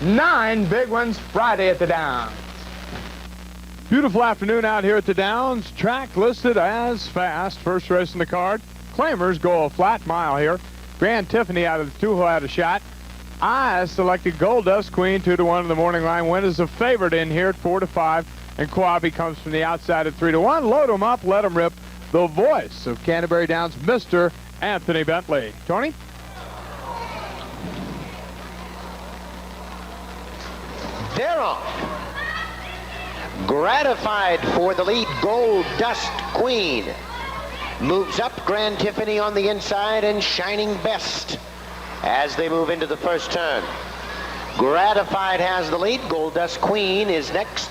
9 big ones Friday at the Downs. Beautiful afternoon out here at the Downs. Track listed as fast. First race in the card. Claimers go a flat mile here. Grand Tiffany out of the 2 who had a shot. I selected Gold Dust Queen 2-1 in the morning line. Win is a favorite in here at 4-5. And Quabi comes from the outside at 3-1. Load 'em up, let 'em rip. The voice of Canterbury Downs, Mr. Anthony Bentley. Tony? They're on. Gratified for the lead. Gold Dust Queen moves up. Grand Tiffany on the inside and Shining Best as they move into the first turn. Gratified has the lead. Gold Dust Queen is next.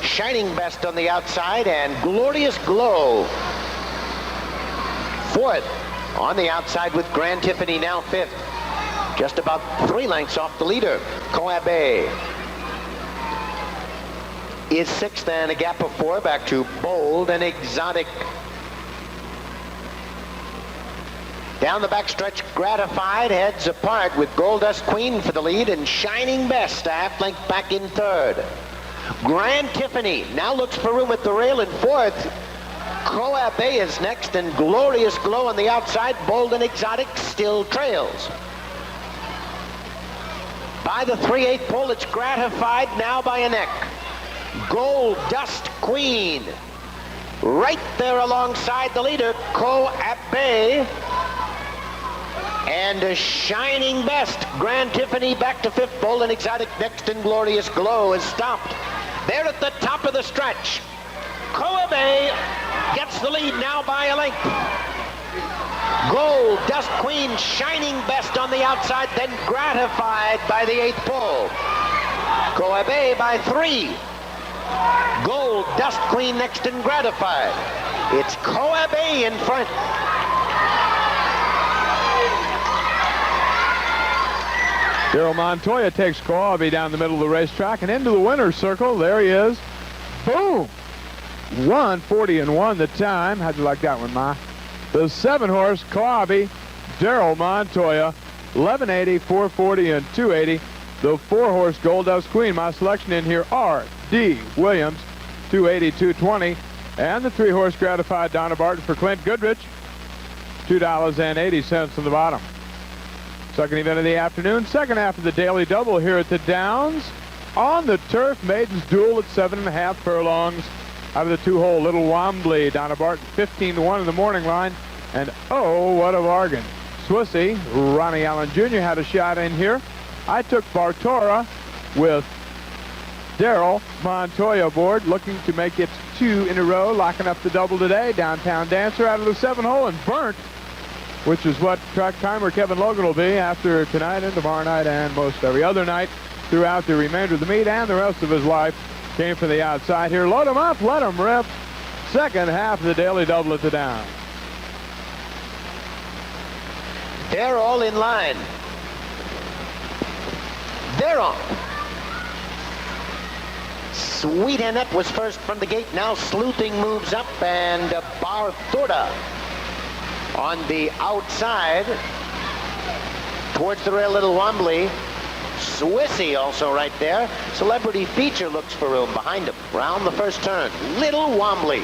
Shining Best on the outside and Glorious Glow fourth. On the outside with Grand Tiffany now fifth. Just about 3 lengths off the leader. Coabe is sixth and a gap of 4 back to Bold and Exotic. Down the backstretch, Gratified heads apart with Gold Dust Queen for the lead and Shining Best a half length back in third. Grand Tiffany now looks for room at the rail in fourth. Coabe is next and Glorious Glow on the outside. Bold and Exotic still trails. By the 3/8 pole, it's Gratified now by a neck. Gold Dust Queen right there alongside the leader, Coabe. And a Shining Best. Grand Tiffany back to fifth. Bold and Exotic next and Glorious Glow is stopped. They're at the top of the stretch. Coabe gets the lead now by a length. Gold Dust Queen, Shining Best on the outside, then Gratified by the 8th pole. Coabe by 3. Gold Dust Queen next and Gratified. It's Coabe in front. Daryl Montoya takes Coabe down the middle of the racetrack and into the winner's circle. There he is. Boom! 1:40-1 the time. How'd you like that one, Ma? The 7-horse Coabe, Daryl Montoya, 1180, 440, and 280. The 4-horse Gold Dust Queen, my selection in here, R.D. Williams, 280, 220. And the 3-horse Gratified Donna Barton for Clint Goodrich, $2.80 on the bottom. Second event of the afternoon, second half of the daily double here at the Downs. On the turf, Maidens Duel at 7.5 furlongs. Out of the 2-hole, Little Wombly, Donna Barton, 15-1 in the morning line. And oh, what a bargain. Swissy, Ronnie Allen Jr. had a shot in here. I took Bartora with Daryl Montoya aboard, looking to make it 2 in a row, locking up the double today. Downtown Dancer out of the 7-hole and Burnt, which is what track timer Kevin Logan will be after tonight and tomorrow night and most every other night throughout the remainder of the meet and the rest of his life. Came from the outside here. Load him up, let him rip. Second half of the daily double at the Downs. They're all in line. They're on. Sweet Annette was first from the gate. Now Sleuthing moves up and Barthurda on the outside towards the rail. Little Wombly. Swissy also right there. Celebrity Feature looks for room behind him. Round the first turn. Little Wombly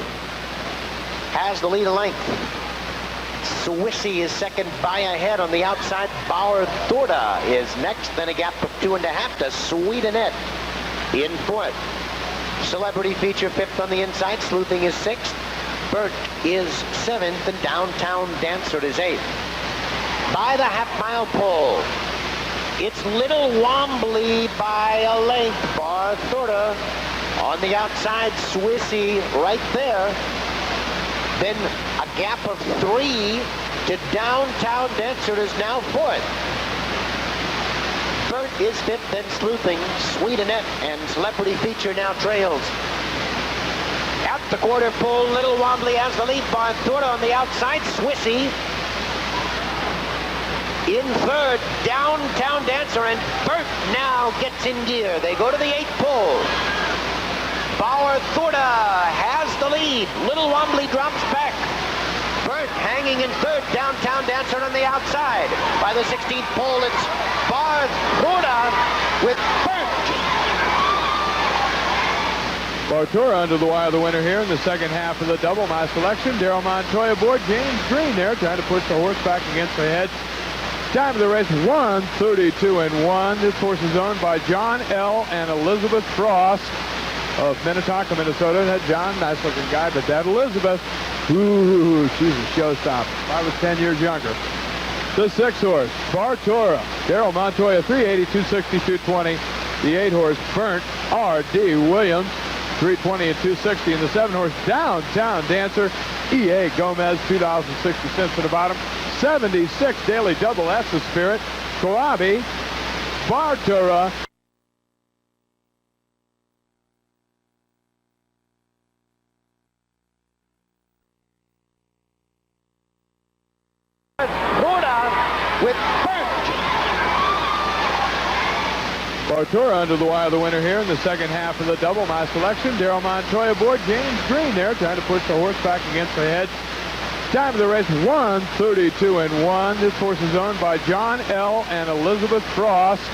has the lead a length. Swissy is second by a head on the outside. Barthurda is next. Then a gap of 2.5 to Sweet Annette in fourth. Celebrity Feature fifth on the inside. Sleuthing is sixth. Burt is seventh. And Downtown Dancer is eighth. By the half-mile pole, it's Little Wombly by a length. Barthurda on the outside. Swissy right there. Then a gap of 3 to Downtown Dancer is now fourth. Burt is fifth, then Sleuthing, Sweet Annette, and Celebrity Feature now trails. At the quarter pole, Little Wombly has the lead. Barthurda on the outside. Swissy in third. Downtown Dancer, and Burt now gets in gear. They go to the 8th pole. Barthurda has the lead. Little Wombly drops back. Burt hanging in third. Downtown Dancer on the outside. By the 16th pole, it's Barthurda with Burt Bartura under the wire, the winner here in the second half of the double. My selection, Daryl Montoya aboard. James Green there trying to push the horse back against the hedge. Time of the race, 1:32.1. This horse is owned by John L. and Elizabeth Frost of Minnetonka, Minnesota. That John, nice looking guy, but that Elizabeth, ooh, she's a showstopper. I was 10 years younger. The 6 horse, Bartura, Daryl Montoya, 382.62.20. The 8 horse, Burnt R.D. Williams, 320 and 260. And the 7 horse, Downtown Dancer, E.A. Gomez, $2.60 for the bottom. 76 daily double, that's the Spirit. Koabi, Bartura. With Burnt. Bartura under the wire, the winner here in the second half of the double. My selection, Daryl Montoya aboard. James Green there trying to push the horse back against the hedge. Time of the race, 1:32.1. This horse is owned by John L. and Elizabeth Frost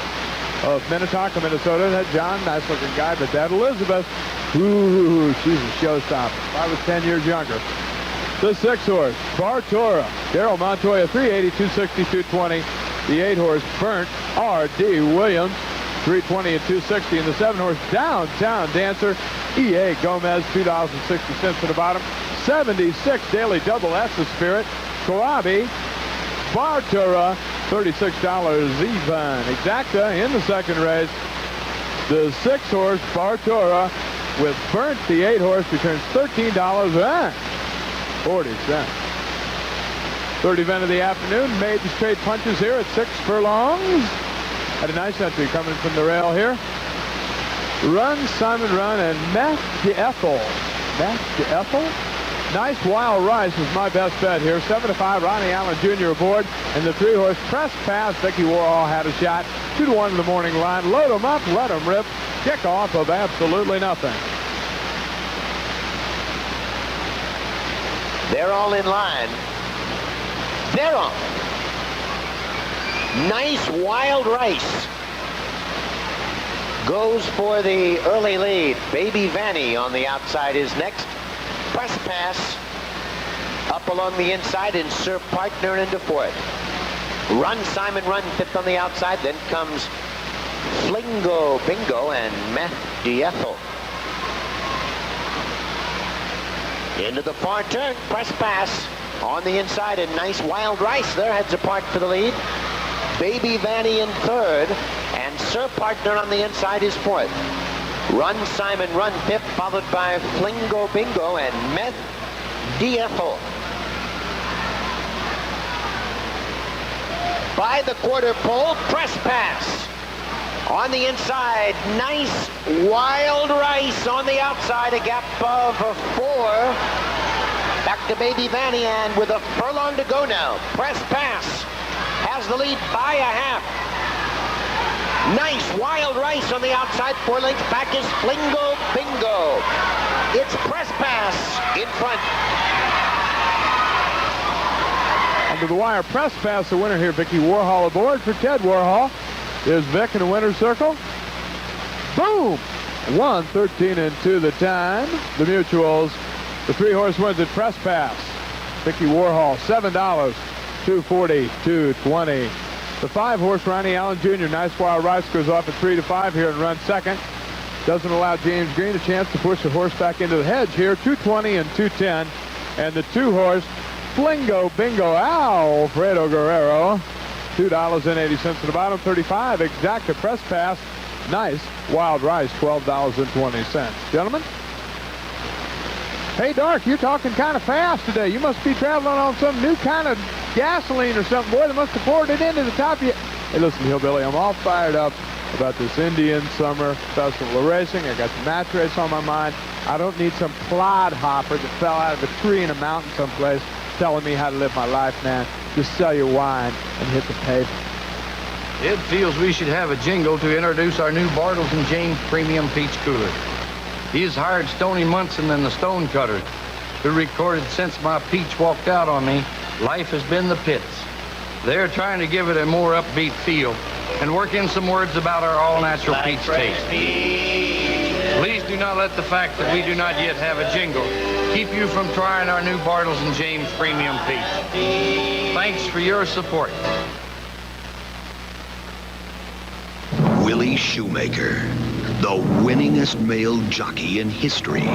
of Minnetonka, Minnesota. That John, nice looking guy, but that Elizabeth, ooh, she's a showstopper. I was 10 years younger. The 6 horse, Bartura, Daryl Montoya, 382.62.20. The 8 horse, Burnt R.D. Williams, 320 and 260. And the 7 horse, Downtown Dancer, E.A. Gomez, $2.60 for the bottom. 76 daily double, that's the Spirit. Koabi, Bartura, $36 even. Exacta in the second race. The 6 horse, Bartura, with Burnt, the 8 horse, returns $13.40. Third event of the afternoon, made the straight punches here at 6 furlongs. Had a nice entry coming from the rail here. Run, Simon Run, and Nafzger. Nice Wild Rice was my best bet here. 7-5, Ronnie Allen Jr. aboard. And the 3 horse, Press Pass, Vicky Warhol had a shot. 2-1 in the morning line. Load them up, let them rip. Kick off of absolutely nothing. They're all in line. They're on. Nice Wild Rice goes for the early lead. Baby Vanny on the outside is next. Press Pass up along the inside, and Sir Partner into 4th. Run, Simon Run, 5th on the outside. Then comes Flingo Bingo and Meth Diethel. Into the far turn, Press Pass on the inside, and Nice Wild Rice there heads apart for the lead. Baby Vanny in 3rd, and Sir Partner on the inside is 4th. Run, Simon Run, 5th, followed by Flingo Bingo and Meth Diethel. By the quarter pole, Press Pass. On the inside, Nice Wild Rice on the outside, a gap of 4. Back to Baby Vanny, and with a furlong to go now, Press Pass has the lead by a half. Nice Wild Rice on the outside, 4 lengths back is Flingo Bingo. It's Press Pass in front. Under the wire, Press Pass, the winner here. Vicky Warhol aboard for Ted Warhol. There's Vic in the winner's circle. Boom! 1:13 and 2 the time. The Mutuals. The 3 horse wins at Press Pass. Vicky Warhol, $7, $240, $220. The 5 horse Ronnie Allen Jr. Nice Wild Rice goes off at 3-5 here and runs second. Doesn't allow James Green a chance to push the horse back into the hedge here. 220 and 210. And the 2 horse Flingo Bingo Alfredo Guerrero, $2.80 to the bottom. 35 Exacta Press Pass. Nice Wild Rice, $12.20. Gentlemen. Hey, Dark, you're talking kind of fast today. You must be traveling on some new kind of gasoline or something. Boy, they must have poured it into the top of you. Hey, listen, Hillbilly, I'm all fired up about this Indian Summer Festival of Racing. I got the match race on my mind. I don't need some clodhopper that fell out of a tree in a mountain someplace telling me how to live my life, man. Just sell your wine and hit the pavement. Ed feels we should have a jingle to introduce our new Bartles and James Premium Peach Cooler. He has hired Stoney Munson and the Stone Cutters, who recorded "Since My Peach Walked Out on Me, Life Has Been the Pits." They're trying to give it a more upbeat feel and work in some words about our all-natural peach taste. Please do not let the fact that we do not yet have a jingle keep you from trying our new Bartles and James Premium Peach. Thanks for your support. Willie Shoemaker, the winningest male jockey in history.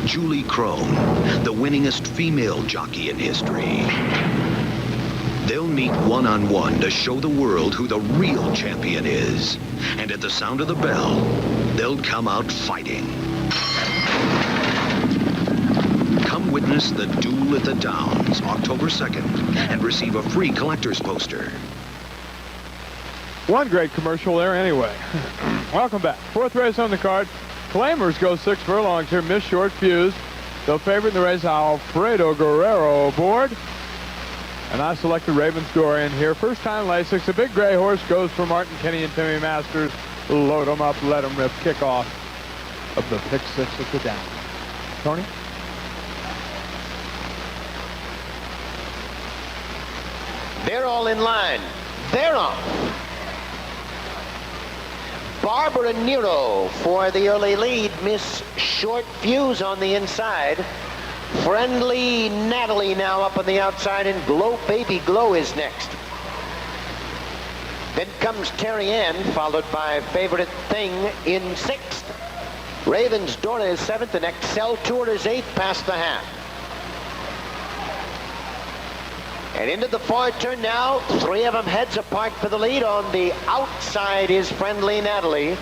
Julie Crone, the winningest female jockey in history. They'll meet one-on-one to show the world who the real champion is. And at the sound of the bell, they'll come out fighting. Come witness the Duel at the Downs, October 2nd, and receive a free collector's poster. One great commercial there anyway. Welcome back. Fourth race on the card. Claimers go 6 furlongs here. Miss Short Fuse. The favorite in the race, Alfredo Guerrero aboard. And I selected Ravensdoor in here. First time Lasix. A big gray horse goes for Martin Kenny and Timmy Masters. Load them up, let them rip. Kickoff of the pick 6 at the Downs. Tony? They're all in line. They're off. Barbara Nero for the early lead. Miss Short Fuse on the inside. Friendly Natalie now up on the outside, and Glow Baby Glow is next. Then comes Terry Ann, followed by Favorite Thing in 6th. Ravens Dora is 7th, and Excel Tour is 8th past the half. And into the far turn now, 3 of them heads apart for the lead. On the outside is Friendly Natalie.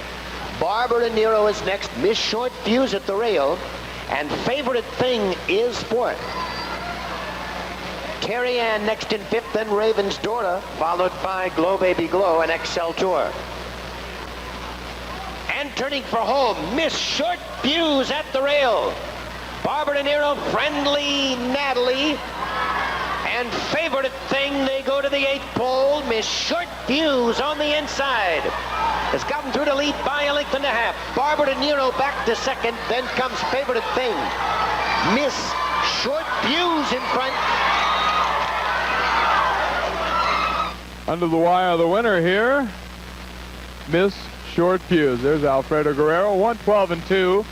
Barbara Nero is next. Miss Short Fuse at the rail. And Favorite Thing is 4th. Terry Ann next in 5th, then Ravens Dora, followed by Glow Baby Glow and Excel Tour. And turning for home, Miss Short Fuse at the rail. Barbara Nero, Friendly Natalie, and Favorite Thing. They go to the 8th pole. Miss Short Fuse on the inside has gotten through to lead by a length and a half. Barbara Nero back to 2nd. Then comes Favorite Thing. Miss Short Fuse in front. Under the wire, the winner here, Miss Short Fuse. There's Alfredo Guerrero, 1:12.2.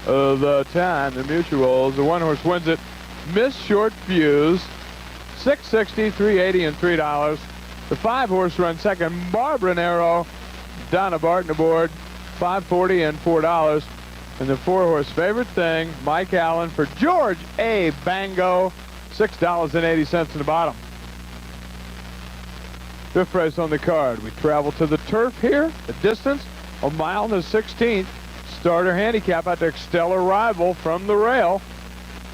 The time, the mutuals. The one horse wins it. Miss Short Fuse, $6.60, $3.80, and $3. The 5 horse runs second. Barbara Nero, Donna Barton aboard, $5.40 and $4. And the 4 horse Favorite Thing, Mike Allen for George A. Bango, $6.80 in the bottom. 5th race on the card. We travel to the turf here. The distance, 1 mile and 1/16. Starter handicap out to Stellar Rival from the rail.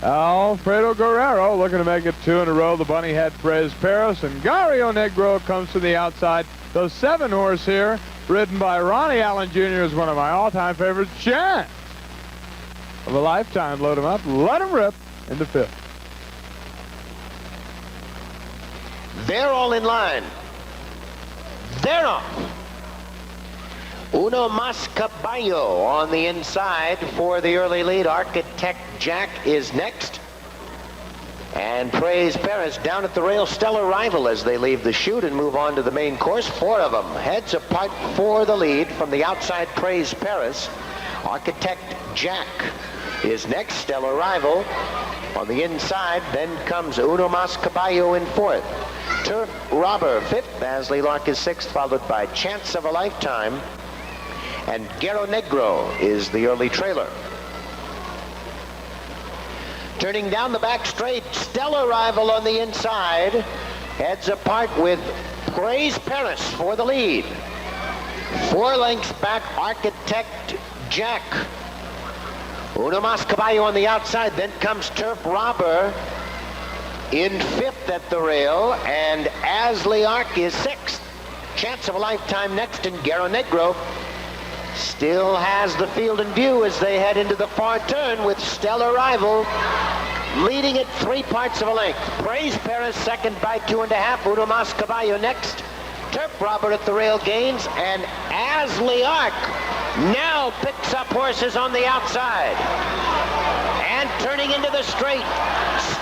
Alfredo Guerrero looking to make it 2 in a row. The bunny head Praise Paris, and Guerro Negro comes to the outside. The 7 horse here, ridden by Ronnie Allen Jr., is one of my all-time favorites. Chance of a Lifetime. Load him up, let him rip in the 5th. They're all in line. They're off. Uno Mas Caballo on the inside for the early lead. Architect Jack is next. And Praise Paris down at the rail. Stellar Rival as they leave the chute and move on to the main course. 4 of them heads apart for the lead. From the outside, Praise Paris. Architect Jack is next. Stellar Rival on the inside. Then comes Uno Mas Caballo in 4th. Turf Robber 5th. Ashley Lark is 6th, followed by Chance of a Lifetime. And Guerro Negro is the early trailer. Turning down the back straight, Stellar Rival on the inside. Heads apart with Praise Paris for the lead. 4 lengths back, Architect Jack. Uno Mas Caballo on the outside. Then comes Turf Robber in 5th at the rail. And Ashley Ark is 6th. Chance of a Lifetime next, and Guerro Negro still has the field in view as they head into the far turn, with Stellar Rival leading at 3 parts of a length. Praise Paris second by 2.5. Uno Mas Caballo next. Turf Robber at the rail gains, and Ashley Ark now picks up horses on the outside. And turning into the straight,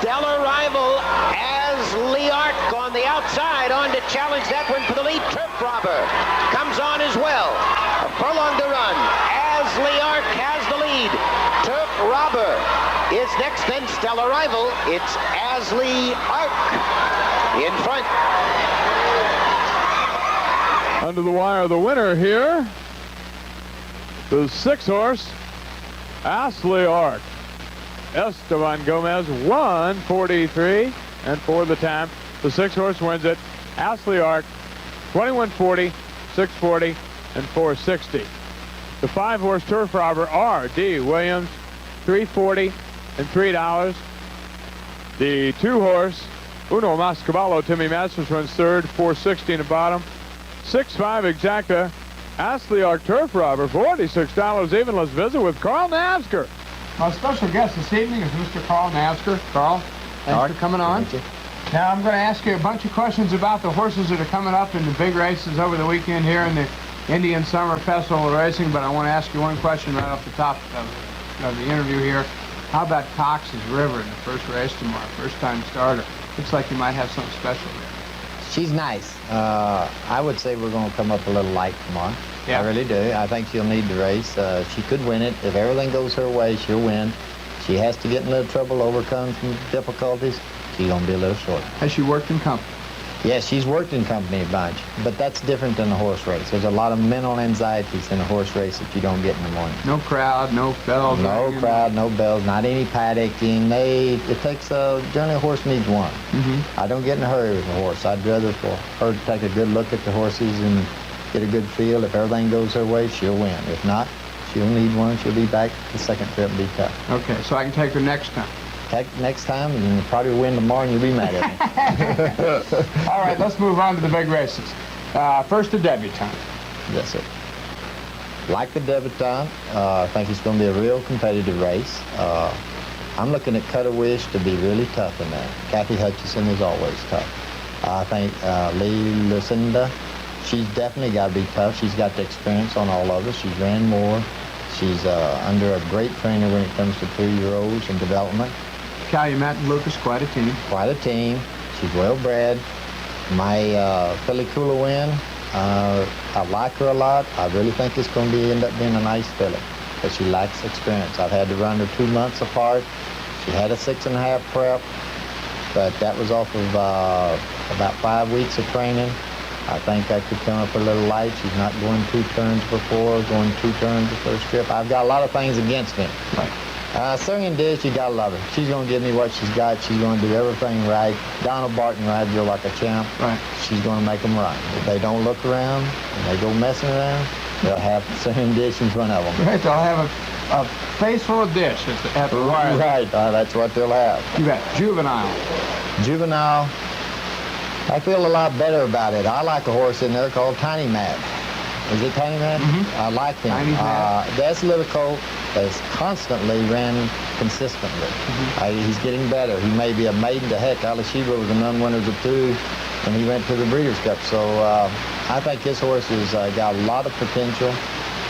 Stellar Rival, Ashley Ark on the outside, on to challenge that one for the lead. Turf Robber comes on as well. A furlong to run. is next, then stellar rival. It's Ashley Ark in front. Under the wire, the winner here, the 6-horse, Ashley Ark. Esteban Gomez, 1:43 and 4 the time. The 6-horse wins it. Ashley Ark, 21:40, 6:40, and 4:60. The 5-horse turf robber, R.D. Williams, 3:40 and $3. The 2-horse, Uno Mascaballo, Timmy Masters runs third, 4:60 in the bottom. 6-5 exacta, Ashley Ark turf robber, $46 even. Let's visit with Carl Nafzger. Our special guest this evening is Mr. Carl Nafzger. Carl, thanks for coming on. Thank you. Now I'm going to ask you a bunch of questions about the horses that are coming up in the big races over the weekend here in the Indian Summer Festival of Racing, but I want to ask you one question right off the top of the interview here. How about Cox's River in the first race tomorrow, first-time starter? Looks like you might have something special there. She's nice. I would say we're going to come up a little light tomorrow. Yeah. I really do. I think she'll need the race. She could win it. If everything goes her way, she'll win. She has to get in a little trouble, overcome some difficulties. She's going to be a little short. Has she worked in company? Yes, she's worked in company a bunch, but that's different than a horse race. There's a lot of mental anxieties in a horse race that you don't get in the morning. No crowd, no bells. No crowd, no bells, not any paddocking. It takes generally a horse needs one. I don't get in a hurry with a horse. I'd rather for her to take a good look at the horses and get a good feel. If everything goes her way, she'll win. If not, she'll need one. She'll be back the second trip and be tough. Okay, so I can take her next time. Next time, and you'll probably win tomorrow and you'll be mad at me. All right, let's move on to the big races. First, the debutante. Yes, sir. Like the debutante, I think it's going to be a real competitive race. I'm looking at Cutter Wish to be really tough in there. Kathy Hutchison is always tough. I think Lee Lucinda, she's definitely got to be tough. She's got the experience on all of us. She's ran more. She's under a great trainer when it comes to 2-year-olds and development. Calumet and Lucas, quite a team. Quite a team. She's well bred. My filly Kula win, I like her a lot. I really think it's going to end up being a nice filly, but she lacks experience. I've had to run her 2 months apart. She had a 6.5 prep, but that was off of about 5 weeks of training. I think that could come up a little light. She's not going 2 turns before, going 2 turns the first trip. I've got a lot of things against me. Right. Singing Dish, you gotta love her. She's gonna give me what she's got. She's gonna do everything right. Donald Barton rides her like a champ. Right. She's gonna make them run. If they don't look around and they go messing around, they'll have Singing Dish in front of them. Right, they'll have a face full of dish at the wire. Right, that's what they'll have. You bet. Juvenile. Juvenile, I feel a lot better about it. I like a horse in there called Tiny Matt. Is it Tiny Matt? I like him. Tiny Matt. That's a little colt that's constantly ran consistently. He's getting better. He may be a maiden to heck. Alashiba was an unwinner of 2 when he went to the Breeders' Cup. So I think his horse has got a lot of potential.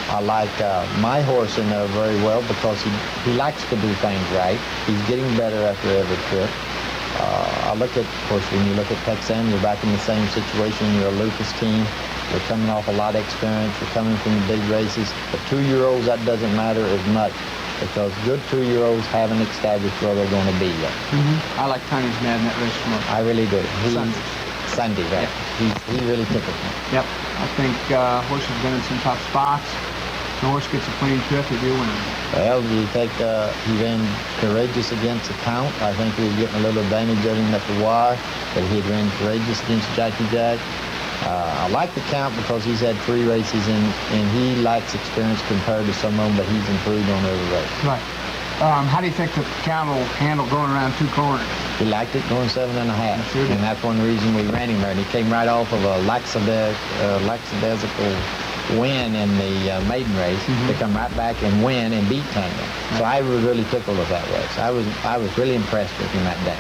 I like my horse in there very well because he likes to do things right. He's getting better after every trip. I look at, of course, when you look at Texan, you're back in the same situation. You're a Lucas team. You're coming off a lot of experience. You're coming from the big races. The 2-year-olds, that doesn't matter as much because good 2-year-olds haven't established where they're going to be yet. I like Tiny's Mad in that race tomorrow. I really do. Sunday, right? Yeah. He really tickles me. Yep. I think horse has been in some tough spots. The horse gets a clean trip, he'll be a winner. Well, you take, he ran courageous against the Count. I think he was getting a little advantage of him at the wire, but he had ran courageous against Jackie Jack. I like the Count because he's had 3 races and he lacks experience compared to some of them, but he's improved on every race. Right. How do you think the Count will handle going around 2 corners? He liked it going 7.5, sure did. and that's one reason we ran him there. And he came right off of a lackadaisical win in the maiden race to come right back and win and beat Tango. So I was really tickled with that race. I was really impressed with him that day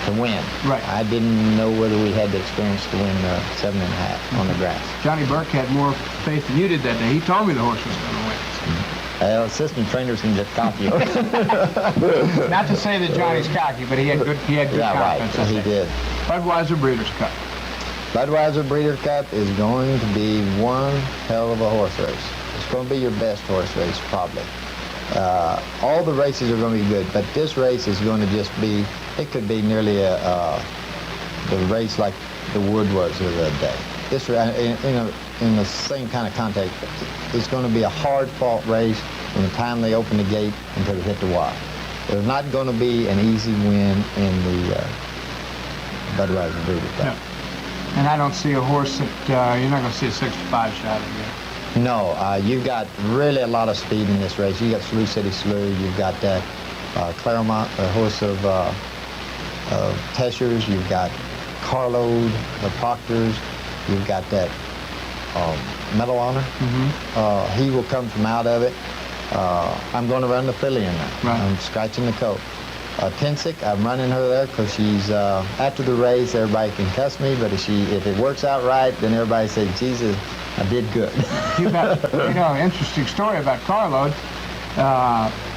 to win. Right. I didn't know whether we had the experience to win 7.5 on the grass. Johnny Burke had more faith than you did that day. He told me the horse was going to win. Well, assistant trainers can get cocky. Not to say that Johnny's cocky, but he had good confidence. Right. He did. Budweiser Breeders' Cup. Budweiser Breeders' Cup is going to be one hell of a horse race. It's going to be your best horse race, probably. All the races are going to be good, but this race is going to just be, it could be nearly the race like the Wood was the other day. This, in the same kind of context, it's going to be a hard-fought race from the time they open the gate until they hit the wire. There's not going to be an easy win in the Budweiser Breeders' Cup. No. And I don't see a horse that, you're not going to see a 65 shot in here. No, you've got really a lot of speed in this race. You got Slew City Slew, you've got that Claremont, a horse of Tescher's, you've got Carload, the Proctors, you've got that Medal Honor. Mm-hmm. He will come from out of it. I'm going to run the filly in there. Right. I'm scratching the coat. Tensic, I'm running her there because she's, after the race, everybody can cuss me, but if it works out right, then everybody says, Jesus, I did good. You bet. You know, interesting story about Carload.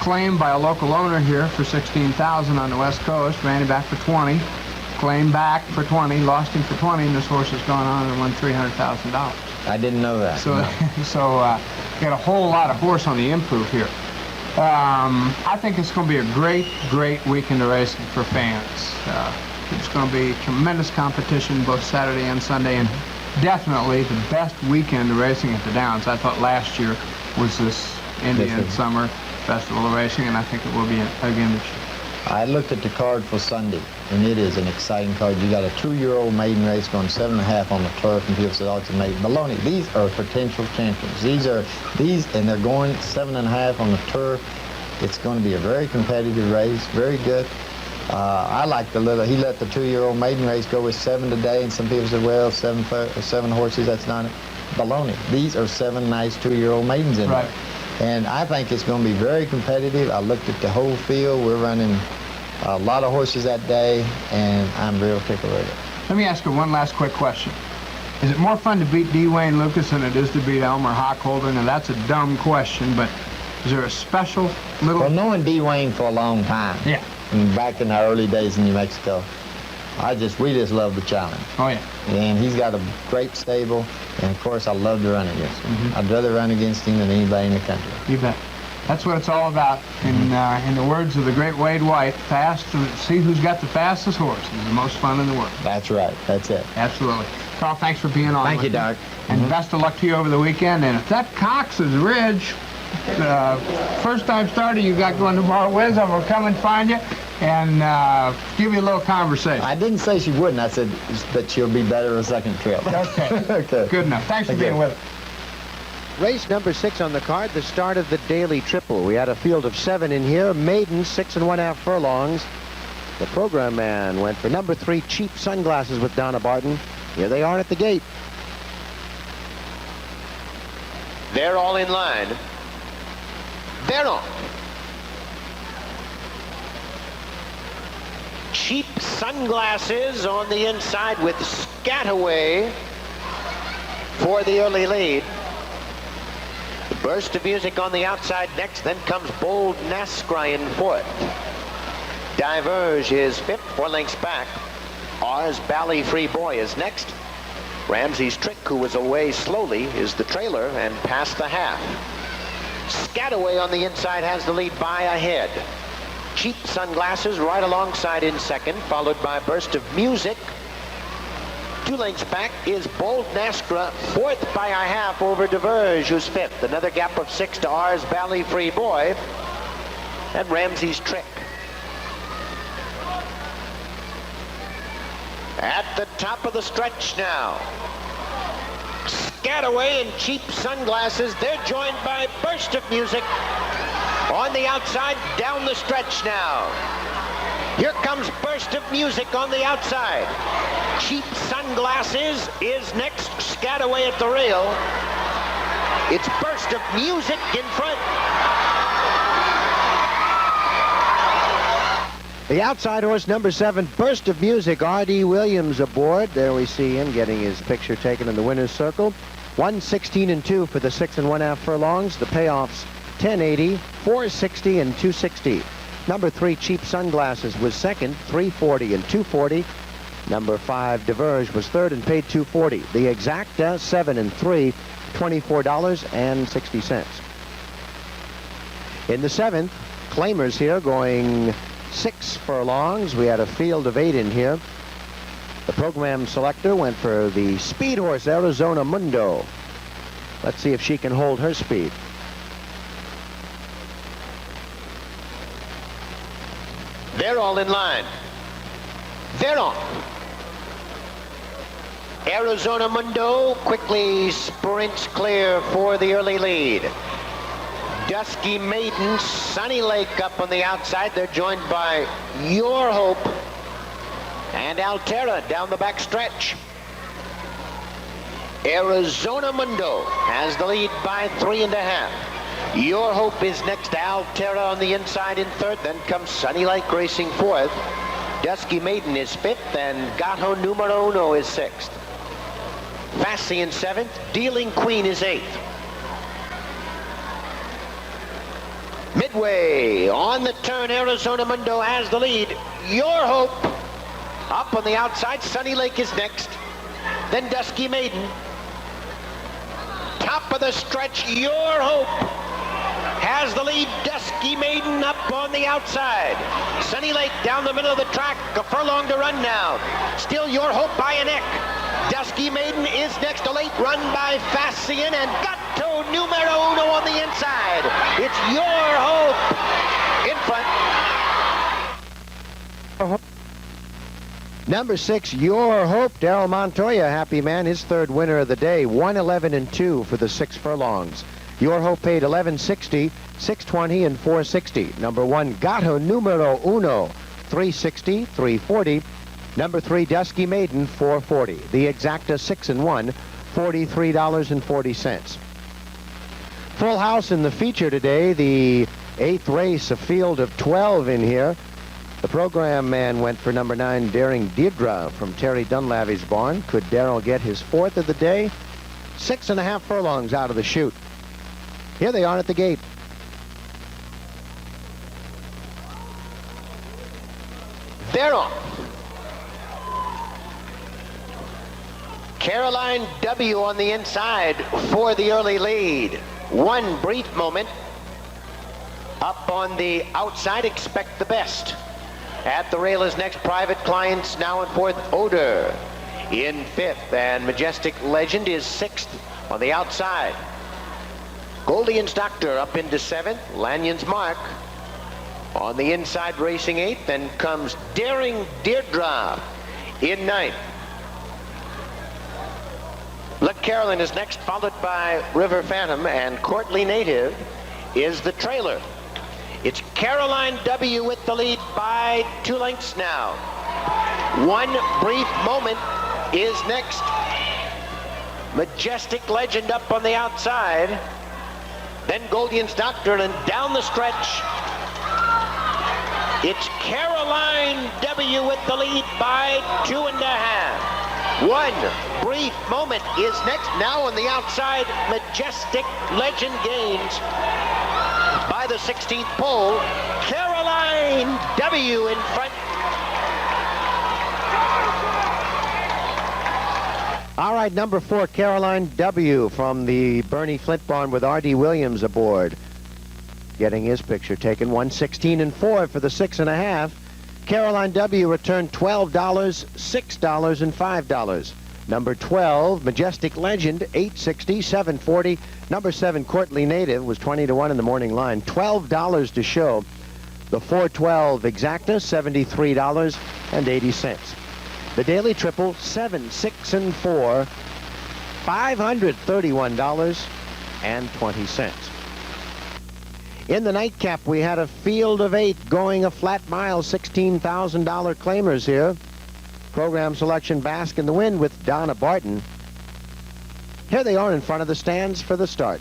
Claimed by a local owner here for $16,000 on the West Coast, ran him back for 20, claimed back for 20, lost him for 20, and this horse has gone on and won $300,000. I didn't know that. So, No. Got a whole lot of horse on the improve here. I think it's going to be a great, great weekend of racing for fans. It's going to be tremendous competition both Saturday and Sunday, and definitely the best weekend of racing at the Downs. I thought last year was this Indian Summer Festival of Racing, and I think it will be again this year. I looked at the card for Sunday, and it is an exciting card. You got a 2-year-old maiden race going 7.5 on the turf, and people said, oh, it's a maiden. Baloney, these are potential champions. These, and they're going 7.5 on the turf. It's going to be a very competitive race, very good. I like he let the 2-year-old maiden race go with 7 today, and some people said, well, seven horses, that's not it. Baloney. These are 7 nice 2-year-old maidens in there. And I think it's going to be very competitive. I looked at the whole field. We're running a lot of horses that day, and I'm real tickled with it. Let me ask you one last quick question. Is it more fun to beat D. Wayne Lucas than it is to beat Elmer Hockholder? Now, that's a dumb question, but is there a special little... Well, knowing D. Wayne for a long time, yeah, back in our early days in New Mexico, we just love the challenge. Oh, yeah. And he's got a great stable, and of course I love to run against him. Mm-hmm. I'd rather run against him than anybody in the country. You bet. That's what it's all about. In the words of the great Wade White, see who's got the fastest horse is the most fun in the world. That's right. That's it. Absolutely. Carl, thanks for being on. Thank you, Doc. And best of luck to you over the weekend. And if that Cox's Ridge first-time starter you got going tomorrow, Wiz, I'm going to come and find you and give you a little conversation. I didn't say she wouldn't. I said that she'll be better a second trip. Okay. Okay. Good enough. Thanks for being with us. Race number 6 on the card, the start of the daily triple. We had a field of 7 in here. Maiden, 6 1/2 furlongs. The program man went for number 3, Cheap Sunglasses with Donna Barton. Here they are at the gate. They're all in line. They're on. Cheap Sunglasses on the inside with Scataway for the early lead. The burst of music on the outside next, then comes Bold Nafzger in 4th. Diverge is 5th, 4 lengths back. Ours Bally Free Boy is next. Ramsey's Trick, who was away slowly, is the trailer and past the half. Scataway on the inside has the lead by a head. Cheap Sunglasses right alongside in 2nd, followed by Burst of Music. 2 lengths back is Bold Nafzger, 4th by a half over Diverge, who's 5th. Another gap of 6 to ours Bally Free Boy and Ramsey's Trick. At the top of the stretch now, Scataway and Cheap Sunglasses. They're joined by Burst of Music on the outside down the stretch now. Here comes Burst of Music on the outside. Cheap Sunglasses is next. Scataway at the rail. It's Burst of Music in front. The outside horse, number 7, Burst of Music. R.D. Williams aboard. There we see him getting his picture taken in the winner's circle. 1:16 for the 6 1/2 furlongs. The payoffs 1080, 460, and 260. Number 3, Cheap Sunglasses, was 2nd, 340 and 240. Number 5, Diverge, was 3rd and paid 240. The exacta, 7 and 3, $24.60. In the 7th, claimers here going 6 furlongs. We had a field of 8 in here. The program selector went for the speed horse Arizona Mundo. Let's see if she can hold her speed. They're all in line. They're on. Arizona Mundo quickly sprints clear for the early lead. Dusky Maiden, Sunny Lake up on the outside. They're joined by Your Hope and Altera down the back stretch. Arizona Mundo has the lead by 3.5. Your Hope is next to Altera on the inside in 3rd. Then comes Sunny Lake racing 4th. Dusky Maiden is 5th, and Gato Numero Uno is 6th. Fassi in 7th. Dealing Queen is 8th. Midway on the turn, Arizona Mundo has the lead. Your Hope up on the outside. Sunny Lake is next. Then Dusky Maiden. Top of the stretch, Your Hope has the lead. Dusky Maiden up on the outside. Sunny Lake down the middle of the track. A furlong to run now. Still Your Hope by a neck. Dusky Maiden is next. A late run by Fassian and Gato Numero Uno on the inside. It's Your Hope in front. Number 6, Your Hope. Daryl Montoya, happy man, his 3rd winner of the day. 1:11-2 for the 6 furlongs. Your Hope paid $11.60, $6.20, and $4.60. Number 1, Gato Numero Uno, $3.60, $3.40. Number 3, Dusky Maiden, $4.40. The Exacta 6 and 1, $43.40. Full house in the feature today. The 8th race, a field of 12 in here. The program man went for number 9, Daring Deirdre from Terry Dunlavey's barn. Could Darrell get his 4th of the day? 6.5 furlongs out of the chute. Here they are at the gate. They're on. Caroline W. on the inside for the early lead. One brief moment. Up on the outside, Expect the Best. At the rail is next, Private Clients now in 4th, Odor in 5th, and Majestic Legend is 6th on the outside. Goldion's Doctor up into 7th, Lanyon's Mark on the inside racing 8th, then comes Daring Deirdre in 9th. Look, Carolyn is next, followed by River Phantom, and Courtly Native is the trailer. It's Caroline W. with the lead by 2 lengths now. One brief moment is next. Majestic Legend up on the outside. Then Goldion's Doctor, and down the stretch, it's Caroline W. with the lead by 2.5. One brief moment is next. Now on the outside, Majestic Legend gains by the 16th pole. Caroline W. in front. All right, number 4, Caroline W. from the Bernie Flint barn with R.D. Williams aboard. Getting his picture taken. 1:16-4 for the 6.5. Caroline W. returned $12, $6, and $5. Number 12, Majestic Legend, $8.60, $7.40. Number 7, Courtly Native, was 20-1 in the morning line, $12 to show. The 412 Exacta, $73.80. The Daily Triple, 7, 6, and 4, $531.20. In the nightcap, we had a field of 8 going a flat mile, $16,000 claimers here. Program selection Bask in the Wind with Donna Barton. Here they are in front of the stands for the start.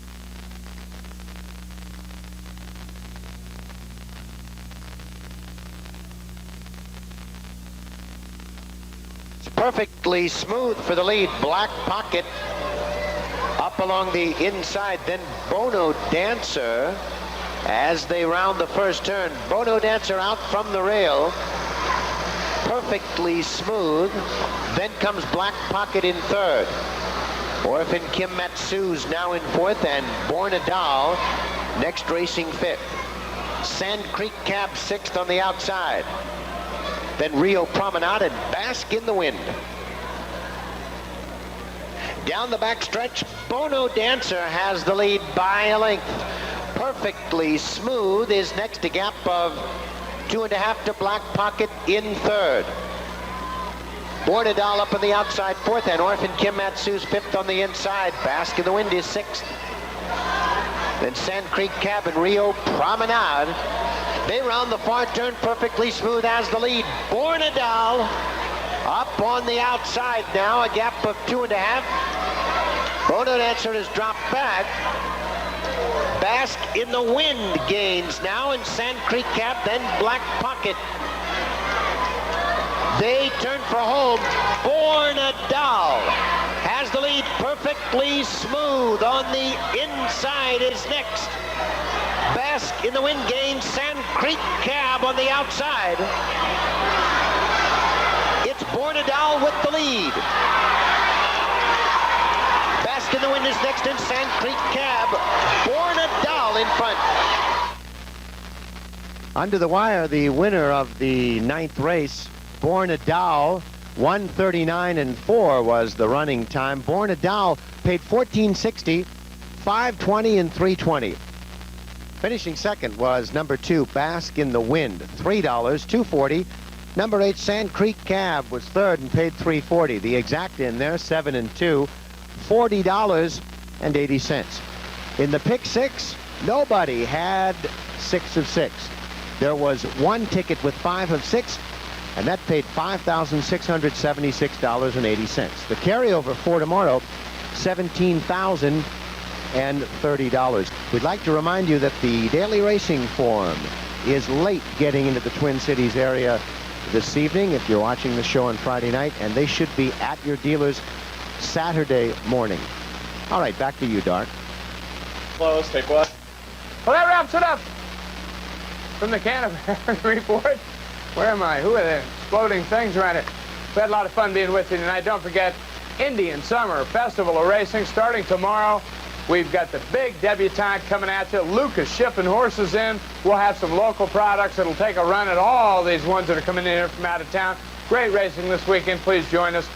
It's perfectly smooth for the lead. Black Pocket up along the inside, then Bono Dancer as they round the first turn. Bono Dancer out from the rail. Perfectly smooth. Then comes Black Pocket in 3rd. Orphan Kim Matsu's now in 4th, and Born a Doll next racing 5th. Sand Creek Cab 6th on the outside. Then Rio Promenade and Bask in the Wind. Down the backstretch, Bono Dancer has the lead by a length. Perfectly Smooth is next, a gap of 2.5 to Black Pocket in third. Bornadal up on the outside fourth, and Orphan Kim Matsu's fifth on the inside. Bask in the Wind is sixth. Then Sand Creek Cab and Rio Promenade. They round the far turn. Perfectly Smooth has the lead. Bornadal up on the outside now, a gap of 2.5. Bono Dancer has dropped back. Bask in the Wind gains now, and Sand Creek Cab, then Black Pocket. They turn for home. Bornadal has the lead. Perfectly Smooth on the inside is next. Bask in the Wind gains. Sand Creek Cab on the outside. It's Bornadal with the lead. Bask in the Wind is next, and Sand Creek Cab. Bornadal in front. Under the wire, the winner of the 9th race, Bornadal, 1:39.4 was the running time. Bornadal paid $14.60, $5.20 and $3.20. Finishing second was number 2, Bask in the Wind, $3, $2.40. Number 8, Sand Creek Cab was third and paid $3.40. The exact in there, 7 and 2, $40.80. In the pick 6, nobody had 6 of 6. There was one ticket with 5 of 6, and that paid $5,676.80. The carryover for tomorrow, $17,030. We'd like to remind you that the daily racing form is late getting into the Twin Cities area this evening if you're watching the show on Friday night, and they should be at your dealers Saturday morning. All right, back to you, Dark. Close, take what? Well, that wraps it up from the Canterbury Report. Where am I? Who are the exploding things around it? We had a lot of fun being with you tonight. Don't forget, Indian Summer Festival of Racing starting tomorrow. We've got the big debutante coming at you. Lucas shipping horses in. We'll have some local products that'll take a run at all these ones that are coming in here from out of town. Great racing this weekend. Please join us.